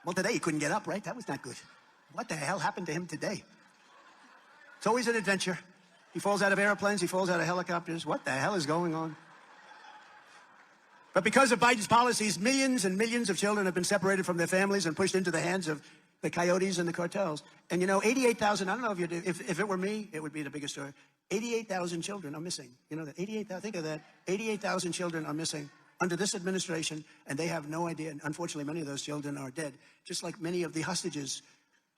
Well, today he couldn't get up, right? That was not good. What the hell happened to him today? It's always an adventure. He falls out of airplanes, he falls out of helicopters. What the hell is going on? But because of Biden's policies, millions and millions of children have been separated from their families and pushed into the hands of the coyotes and the cartels. And you know, 88,000, I don't know if you do, if it were me, it would be the biggest story. 88,000 children are missing. You know that? 88,000, think of that. 88,000 children are missing under this administration, and they have no idea. And unfortunately, many of those children are dead, just like many of the hostages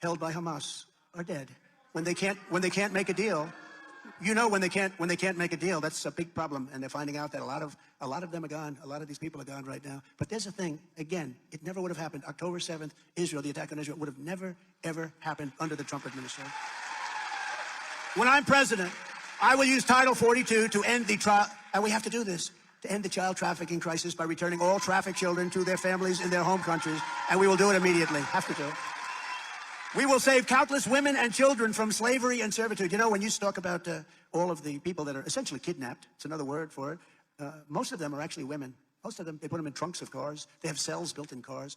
held by Hamas are dead. When they can't make a deal, you know, when they can't make a deal, that's a big problem. And they're finding out that a lot of them are gone. A lot of these people are gone right now. But there's a thing, again, it never would have happened. October 7th, Israel, the attack on Israel, would have never, ever happened under the Trump administration. When I'm president, I will use Title 42 to end the trial, and we have to do this, to end the child trafficking crisis by returning all trafficked children to their families in their home countries, and we will do it immediately. Have to do it. We will save countless women and children from slavery and servitude. You know, when you talk about all of the people that are essentially kidnapped, it's another word for it, most of them are actually women. Most of them, they put them in trunks of cars. They have cells built in cars.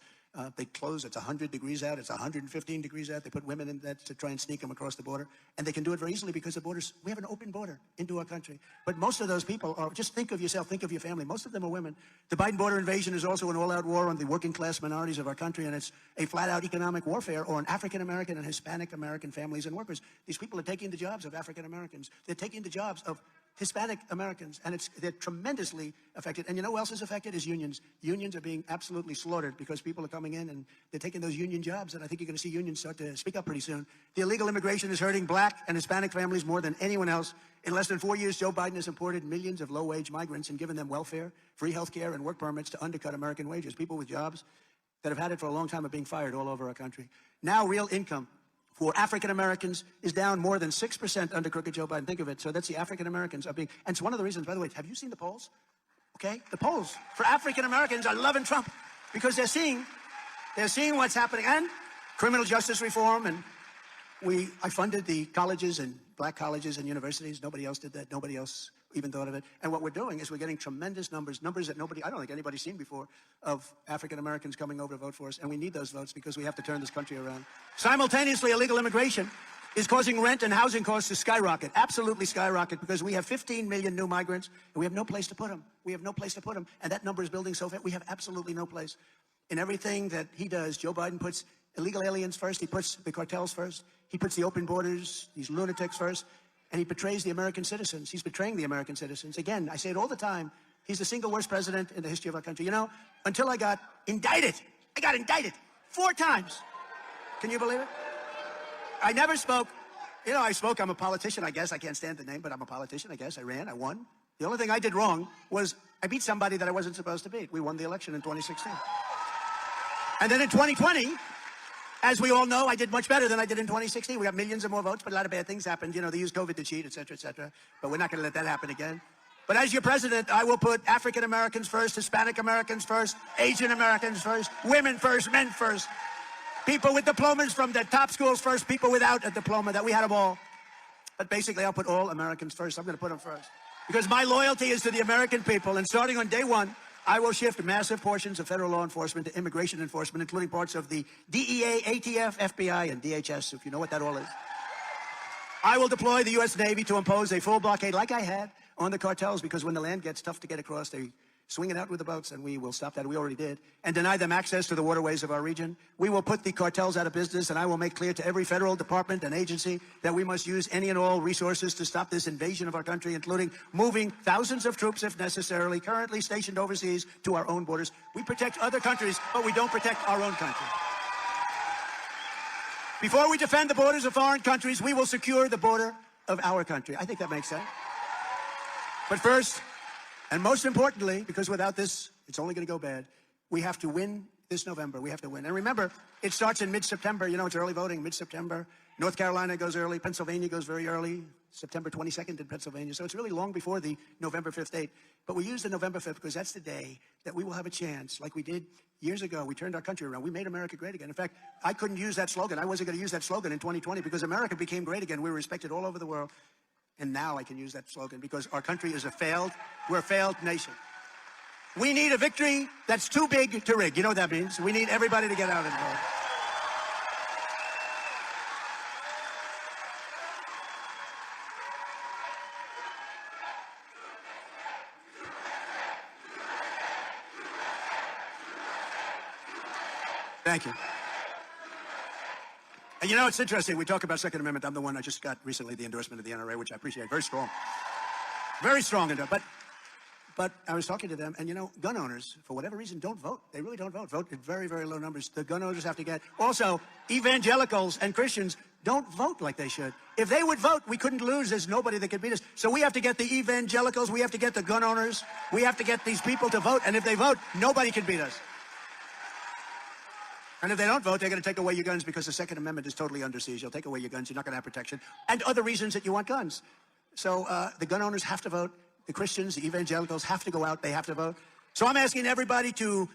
They close, it's 100 degrees out, it's 115 degrees out. They put women in that to try and sneak them across the border. And they can do it very easily because the borders, we have an open border into our country. But most of those people are, just think of yourself, think of your family. Most of them are women. The Biden border invasion is also an all-out war on the working class minorities of our country, and it's a flat-out economic warfare on African-American and Hispanic-American families and workers. These people are taking the jobs of African-Americans. They're taking the jobs of Hispanic Americans, and they're tremendously affected. And you know who else is affected? Is unions. Unions are being absolutely slaughtered because people are coming in and they're taking those union jobs, and I think you're going to see unions start to speak up pretty soon. The illegal immigration is hurting black and Hispanic families more than anyone else. In less than 4 years, Joe Biden has imported millions of low-wage migrants and given them welfare, free health care, and work permits to undercut American wages. People with jobs that have had it for a long time are being fired all over our country. Now real income for African Americans is down more than 6% under crooked Joe Biden. Think of it. So that's the African Americans are being, and it's one of the reasons, by the way, have you seen the polls? Okay, the polls for African Americans are loving Trump because they're seeing what's happening, and criminal justice reform. And I funded the colleges and black colleges and universities. Nobody else did that. Nobody else even thought of it. And what we're doing is we're getting tremendous numbers that I don't think anybody's seen before, of African Americans coming over to vote for us. And we need those votes because we have to turn this country around. Simultaneously, illegal immigration is causing rent and housing costs to skyrocket, absolutely skyrocket, because we have 15 million new migrants and we have no place to put them. We have no place to put them. And that number is building so fast. We have absolutely no place. In everything that he does, Joe Biden puts illegal aliens first. He puts the cartels first. He puts the open borders, these lunatics first. And he betrays the American citizens. He's betraying the American citizens. Again, I say it all the time. He's the single worst president in the history of our country. You know, until I got indicted. I got indicted 4 times. Can you believe it? I never spoke. You know, I spoke. I'm a politician, I guess. I can't stand the name, but I'm a politician, I guess. I ran. I won. The only thing I did wrong was I beat somebody that I wasn't supposed to beat. We won the election in 2016. And then in 2020, as we all know, I did much better than I did in 2016. We got millions of more votes, but a lot of bad things happened. You know, they used COVID to cheat, et cetera, et cetera. But we're not going to let that happen again. But as your president, I will put African Americans first, Hispanic Americans first, Asian Americans first, women first, men first, people with diplomas from the top schools first, people without a diploma, that we had them all. But basically, I'll put all Americans first. I'm going to put them first. Because my loyalty is to the American people, and starting on day 1, I will shift massive portions of federal law enforcement to immigration enforcement, including parts of the DEA, ATF, FBI, and DHS, if you know what that all is. I will deploy the U.S. Navy to impose a full blockade, like I had, on the cartels, because when the land gets tough to get across, they swing it out with the boats, and we will stop that. We already did. And deny them access to the waterways of our region. We will put the cartels out of business, and I will make clear to every federal department and agency that we must use any and all resources to stop this invasion of our country, including moving thousands of troops, if necessarily, currently stationed overseas, to our own borders. We protect other countries, but we don't protect our own country. Before we defend the borders of foreign countries, we will secure the border of our country. I think that makes sense. But first, and most importantly, because without this, it's only going to go bad, we have to win this November. We have to win. And remember, it starts in mid-September. You know, it's early voting, mid-September. North Carolina goes early. Pennsylvania goes very early. September 22nd in Pennsylvania. So it's really long before the November 5th date. But we use the November 5th because that's the day that we will have a chance, like we did years ago. We turned our country around. We made America great again. In fact, I couldn't use that slogan. I wasn't going to use that slogan in 2020 because America became great again. We were respected all over the world. And now I can use that slogan because our country is we're a failed nation. We need a victory that's too big to rig. You know what that means? We need everybody to get out and vote. Thank you. And you know, it's interesting. We talk about Second Amendment. I'm the one I just got recently the endorsement of the NRA, which I appreciate. Very strong. Very strong. But I was talking to them, and you know, gun owners, for whatever reason, don't vote. They really don't vote. Vote in very, very low numbers. The gun owners have to get. Also, evangelicals and Christians don't vote like they should. If they would vote, we couldn't lose. There's nobody that could beat us. So we have to get the evangelicals. We have to get the gun owners. We have to get these people to vote. And if they vote, nobody can beat us. And if they don't vote, they're going to take away your guns because the Second Amendment is totally under siege. They'll take away your guns. You're not going to have protection. And other reasons that you want guns. So the gun owners have to vote. The Christians, the evangelicals have to go out. They have to vote. So I'm asking everybody to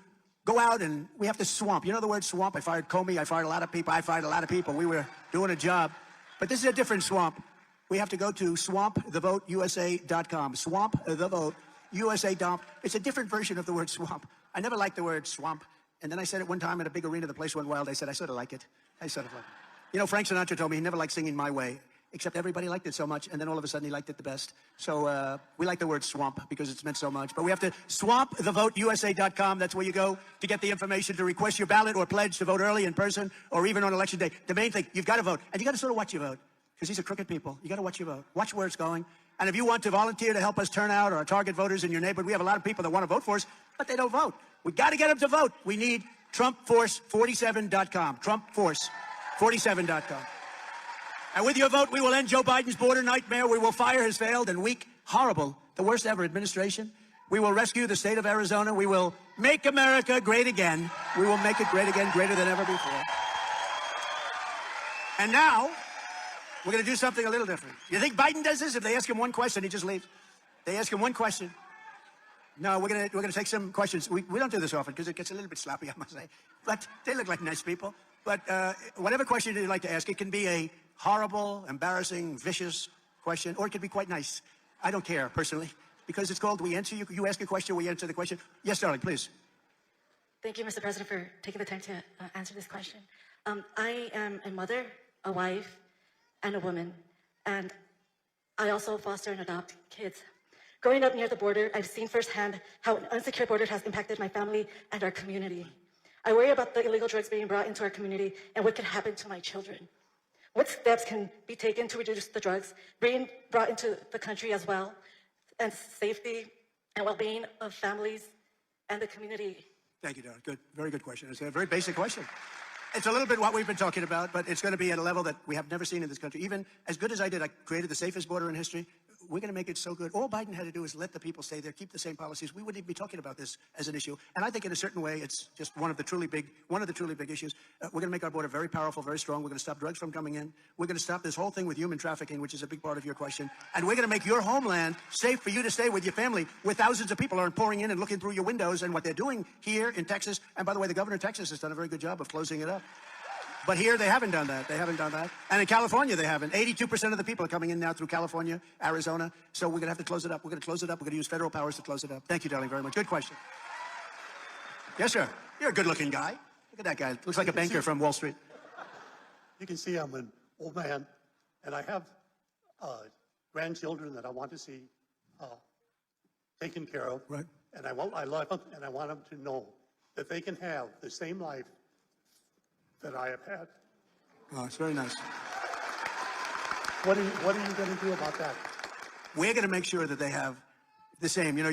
go out, and we have to swamp. You know the word swamp? I fired Comey. I fired a lot of people. I fired a lot of people. We were doing a job. But this is a different swamp. We have to go to swampthevoteusa.com. Swampthevoteusa.com. It's a different version of the word swamp. I never liked the word swamp. And then I said it one time at a big arena. The place went wild. I said, I sort of like it. I sort of like it. You know, Frank Sinatra told me he never liked singing My Way. Except everybody liked it so much, and then all of a sudden he liked it the best. So we like the word swamp because it's meant so much. But we have to swampthevoteusa.com. That's where you go to get the information to request your ballot or pledge to vote early in person or even on election day. The main thing, you've got to vote. And you got to sort of watch your vote because these are crooked people. You got to watch your vote. Watch where it's going. And if you want to volunteer to help us turn out or target voters in your neighborhood, we have a lot of people that want to vote for us, but they don't vote. We got to get them to vote. We need TrumpForce47.com. TrumpForce47.com. And with your vote, we will end Joe Biden's border nightmare. We will fire his failed and weak, horrible, the worst ever administration. We will rescue the state of Arizona. We will make America great again. We will make it great again, greater than ever before. And now, we're going to do something a little different. You think Biden does this? If they ask him one question, he just leaves. They ask him one question. No, we're gonna take some questions. We don't do this often because it gets a little bit sloppy, I must say. But they look like nice people. But whatever question you'd like to ask, it can be a horrible, embarrassing, vicious question, or it could be quite nice. I don't care, personally, because it's called We Answer You. You ask a question, we answer the question. Yes, darling, please. Thank you, Mr. President, for taking the time to answer this question. I am a mother, a wife, and a woman, and I also foster and adopt kids. Growing up near the border, I've seen firsthand how an unsecure border has impacted my family and our community. I worry about the illegal drugs being brought into our community and what could happen to my children. What steps can be taken to reduce the drugs being brought into the country as well, and safety and well-being of families and the community? Thank you, darling. Good, very good question. It's a very basic question. It's a little bit what we've been talking about, but it's going to be at a level that we have never seen in this country. Even as good as I did, I created the safest border in history. We're going to make it so good. All Biden had to do is let the people stay there, keep the same policies. We wouldn't even be talking about this as an issue. And I think in a certain way, it's just one of the truly big issues. We're going to make our border very powerful, very strong. We're going to stop drugs from coming in. We're going to stop this whole thing with human trafficking, which is a big part of your question. And we're going to make your homeland safe for you to stay with your family, where thousands of people aren't pouring in and looking through your windows and what they're doing here in Texas. And by the way, the governor of Texas has done a very good job of closing it up. But here, they haven't done that. They haven't done that. And in California, they haven't. 82% of the people are coming in now through California, Arizona. So we're going to have to close it up. We're going to close it up. We're going to use federal powers to close it up. Thank you, darling, very much. Good question. Yes, sir. You're a good-looking guy. Look at that guy. Looks like a banker from Wall Street. You can see I'm an old man, and I have grandchildren that I want to see taken care of. Right. And I love them, and I want them to know that they can have the same life that I have had. Oh, it's very nice. What are you going to do about that? We're going to make sure that they have the same. You know,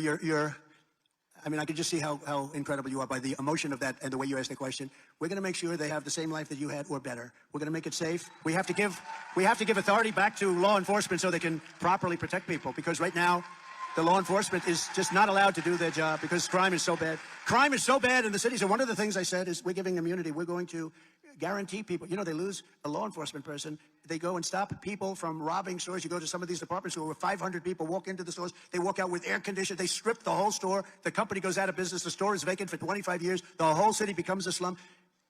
I mean, I can just see how incredible you are by the emotion of that and the way you asked the question. We're going to make sure they have the same life that you had or better. We're going to make it safe. We have to give authority back to law enforcement so they can properly protect people, because right now, the law enforcement is just not allowed to do their job because crime is so bad. Crime is so bad in the cities. And one of the things I said is we're giving immunity. We're going to guarantee people. You know, they lose a law enforcement person. They go and stop people from robbing stores. You go to some of these department stores where 500 people walk into the stores. They walk out with air conditioning. They strip the whole store. The company goes out of business. The store is vacant for 25 years. The whole city becomes a slum.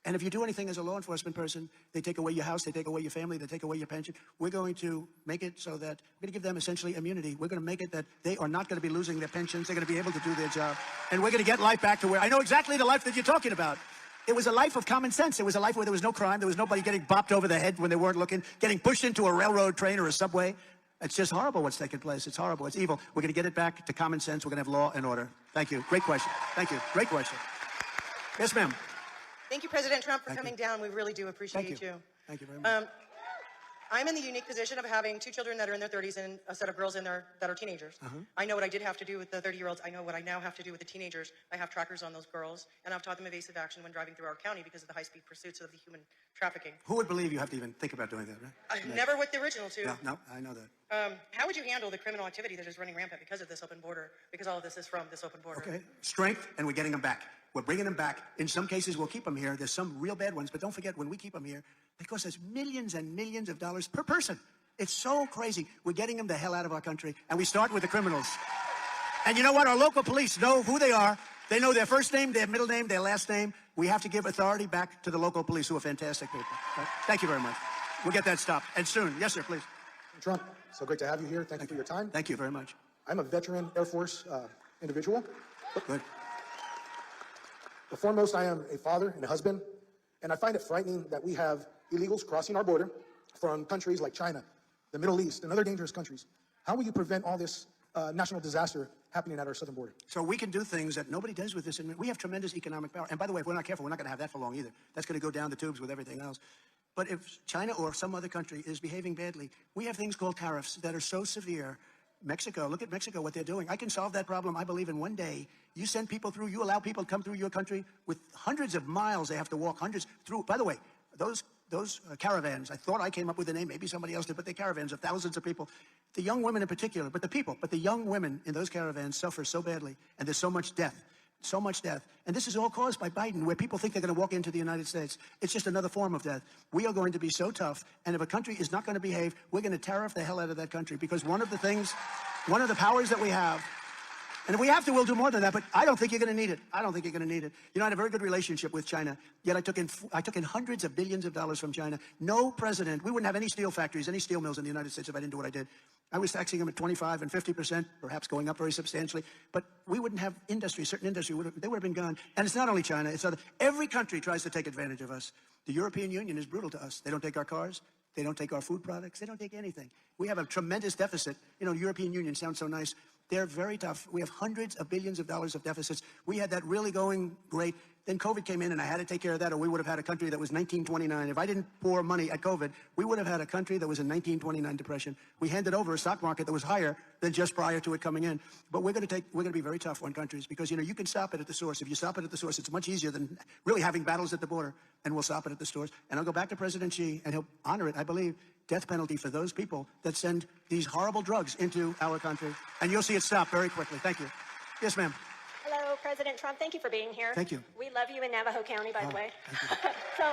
And if you do anything as a law enforcement person, they take away your house, they take away your family, they take away your pension. We're going to make it so that we're going to give them essentially immunity. We're going to make it that they are not going to be losing their pensions. They're going to be able to do their job. And we're going to get life back to where I know exactly the life that you're talking about. It was a life of common sense. It was a life where there was no crime. There was nobody getting bopped over the head when they weren't looking, getting pushed into a railroad train or a subway. It's just horrible what's taking place. It's horrible. It's evil. We're going to get it back to common sense. We're going to have law and order. Thank you. Great question. Thank you. Great question. Yes, ma'am. Thank you, President Trump, for Thank coming you. down. We really do appreciate Thank you. you. Thank you very much. I'm in the unique position of having 2 children that are in their 30s and a set of girls in there that are teenagers. I know what I did have to do with the 30-year-olds. I know what I now have to do with the teenagers. I have trackers on those girls, and I've taught them evasive action when driving through our county because of the high-speed pursuits of the human trafficking. Who would believe you have to even think about doing that, right? Never with the original 2. No, I know that. How would you handle the criminal activity that is running rampant because of this open border, because all of this is from this open border? Okay, strength, and we're getting them back. We're bringing them back. In some cases, we'll keep them here. There's some real bad ones, but don't forget, when we keep them here, it costs us millions and millions of dollars per person. It's so crazy. We're getting them the hell out of our country, and we start with the criminals. And you know what? Our local police know who they are. They know their first name, their middle name, their last name. We have to give authority back to the local police, who are fantastic people. Right? Thank you very much. We'll get that stopped, and soon. Yes, sir, please. Trump, so great to have you here. Thank you for your time. Thank you very much. I'm a veteran Air Force individual. Good. But foremost, I am a father and a husband, and I find it frightening that we have illegals crossing our border from countries like China, the Middle East, and other dangerous countries. How will you prevent all this national disaster happening at our southern border? So we can do things that nobody does with this, and we have tremendous economic power. And by the way, if we're not careful, we're not going to have that for long either. That's going to go down the tubes with everything else. But if China or some other country is behaving badly, we have things called tariffs that are so severe. Mexico, look at Mexico, what they're doing. I can solve that problem, I believe, in one day. You send people through, you allow people to come through your country with hundreds of miles they have to walk, hundreds through. By the way, those caravans, I thought I came up with the name, maybe somebody else did, but they're caravans of thousands of people. The young women in particular, but the young women in those caravans suffer so badly, and there's so much death. So much death. And this is all caused by Biden, where people think they're going to walk into the United States. It's just another form of death. We are going to be so tough, and if a country is not going to behave, we're going to tariff the hell out of that country, because one of the powers that we have, and if we have to, we'll do more than that, but I don't think you're going to need it. I don't think you're going to need it. You know, I had a very good relationship with China, yet I took in hundreds of billions of dollars from China. No president, we wouldn't have any steel factories, any steel mills in the United States if I didn't do what I did. I was taxing them at 25 and 50%, perhaps going up very substantially, but we wouldn't have industry, certain industry, they would have been gone. And it's not only China, it's every country tries to take advantage of us. The European Union is brutal to us. They don't take our cars. They don't take our food products. They don't take anything. We have a tremendous deficit. You know, the European Union sounds so nice. They're very tough. We have hundreds of billions of dollars of deficits. We had that really going great. Then COVID came in, and I had to take care of that, or we would have had a country that was 1929. If I didn't pour money at COVID, we would have had a country that was in 1929 depression. We handed over a stock market that was higher than just prior to it coming in. But we're going to be very tough on countries, because, you know, you can stop it at the source. If you stop it at the source, it's much easier than really having battles at the border, and we'll stop it at the source. And I'll go back to President Xi, and he'll honor it, I believe, death penalty for those people that send these horrible drugs into our country. And you'll see it stop very quickly. Thank you. Yes, ma'am. Hello, President Trump. Thank you for being here. Thank you. We love you in Navajo County, by the way. Thank you. So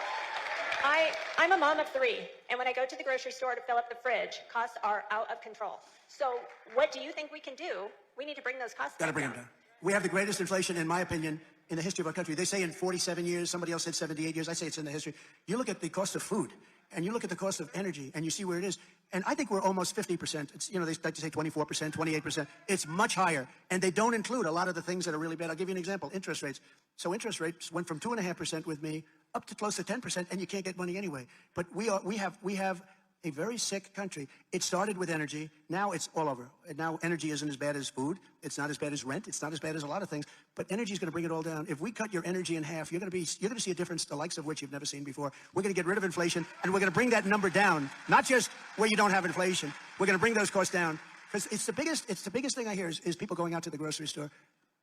I'm a mom of 3, and when I go to the grocery store to fill up the fridge, costs are out of control. So what do you think we can do? We need to bring those costs Got to back bring them down. We have the greatest inflation, in my opinion, in the history of our country. They say in 47 years, somebody else said 78 years. I say it's in the history. You look at the cost of food, and you look at the cost of energy, and you see where it is. And I think we're almost 50%. It's, you know, they like to say 24%, 28%. It's much higher. And they don't include a lot of the things that are really bad. I'll give you an example. Interest rates. So interest rates went from 2.5% with me up to close to 10%, and you can't get money anyway. But we have a very sick country. It started with energy. Now it's all over. And now energy isn't as bad as food. It's not as bad as rent. It's not as bad as a lot of things. But energy is going to bring it all down. If we cut your energy in half, you're going to see a difference, the likes of which you've never seen before. We're going to get rid of inflation, and we're going to bring that number down. Not just where you don't have inflation. We're going to bring those costs down. Because it's the biggest thing I hear is people going out to the grocery store.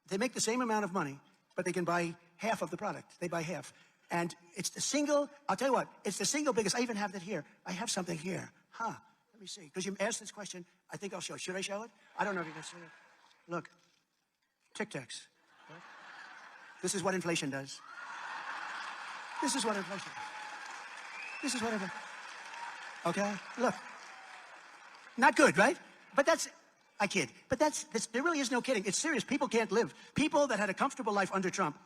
They make the same amount of money, but they can buy half of the product. They buy half. And it's the single, I'll tell you what, it's the single biggest. I even have that here. I have something here. Let me see. Because you asked this question, I think I'll show it. Should I show it? I don't know if you can see it. Look. Tic Tacs. This is what inflation does. This is what inflation does. This is what inflation. Okay? Look. Not good, right? But I kid. But there really is no kidding. It's serious. People can't live. People that had a comfortable life under Trump,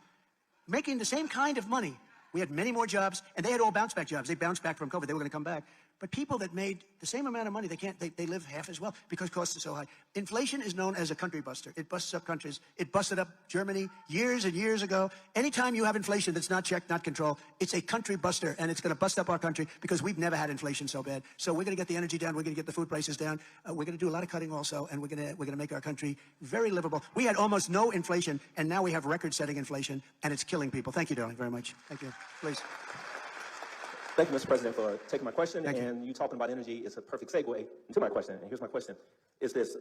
making the same kind of money. We had many more jobs, and they had all bounce back jobs. They bounced back from COVID. They were going to come back. But people that made the same amount of money, they live half as well because costs are so high. Inflation is known as a country buster. It busts up countries. It busted up Germany years and years ago. Anytime you have inflation that's not checked, not controlled, it's a country buster, and it's going to bust up our country because we've never had inflation so bad. So we're going to get the energy down. We're going to get the food prices down. We're going to do a lot of cutting also, and we're going to make our country very livable. We had almost no inflation, and now we have record-setting inflation, and it's killing people. Thank you, darling, very much. Thank you. Please. Thank you, Mr. President, for taking my question. Thank you. And you talking about energy is a perfect segue into my question. And here's my question: is this?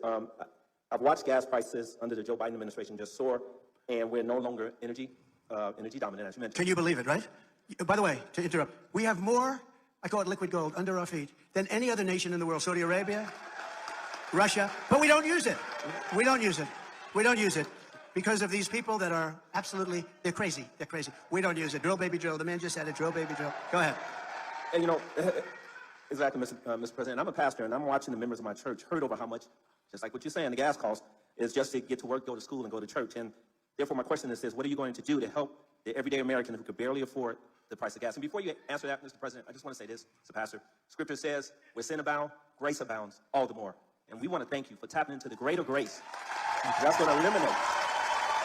I've watched gas prices under the Joe Biden administration just soar, and we're no longer energy dominant, as you mentioned. Can you believe it, right? By the way, to interrupt, we have more, I call it liquid gold, under our feet than any other nation in the world. Saudi Arabia, Russia, but we don't use it. We don't use it. We don't use it because of these people that are absolutely, they're crazy. They're crazy. We don't use it. Drill, baby, drill. The man just said it. Drill, baby, drill. Go ahead. And you know, exactly, Mr. President, I'm a pastor, and I'm watching the members of my church hurt over how much, just like what you're saying, the gas cost is just to get to work, go to school, and go to church. And therefore, my question is this: what are you going to do to help the everyday American who could barely afford the price of gas? And before you answer that, Mr. President, I just want to say this, as a pastor. Scripture says, where sin abounds, grace abounds all the more. And we want to thank you for tapping into the greater grace that's going to eliminate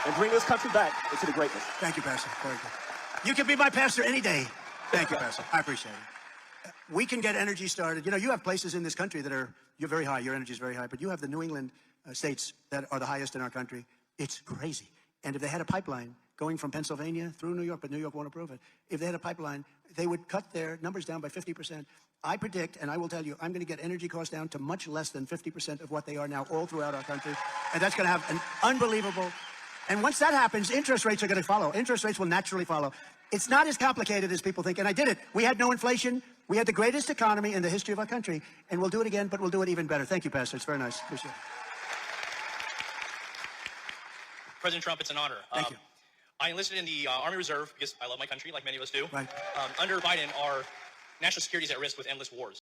and bring this country back into the greatness. Thank you, Pastor. Very good. You can be my pastor any day. Thank you, Pastor. I appreciate it. We can get energy started. You know, you have places in this country that you're very high. Your energy is very high. But you have the New England states that are the highest in our country. It's crazy. And if they had a pipeline going from Pennsylvania through New York, but New York won't approve it, if they had a pipeline, they would cut their numbers down by 50%. I predict, and I will tell you, I'm going to get energy costs down to much less than 50% of what they are now all throughout our country. And that's going to have an unbelievable... And once that happens, interest rates are going to follow. Interest rates will naturally follow. It's not as complicated as people think, and I did it. We had no inflation. We had the greatest economy in the history of our country, and we'll do it again, but we'll do it even better. Thank you, Pastor. It's very nice. Appreciate it. President Trump, it's an honor. Thank you. I enlisted in the Army Reserve because I love my country, like many of us do. Right. Under Biden, our national security is at risk with endless wars.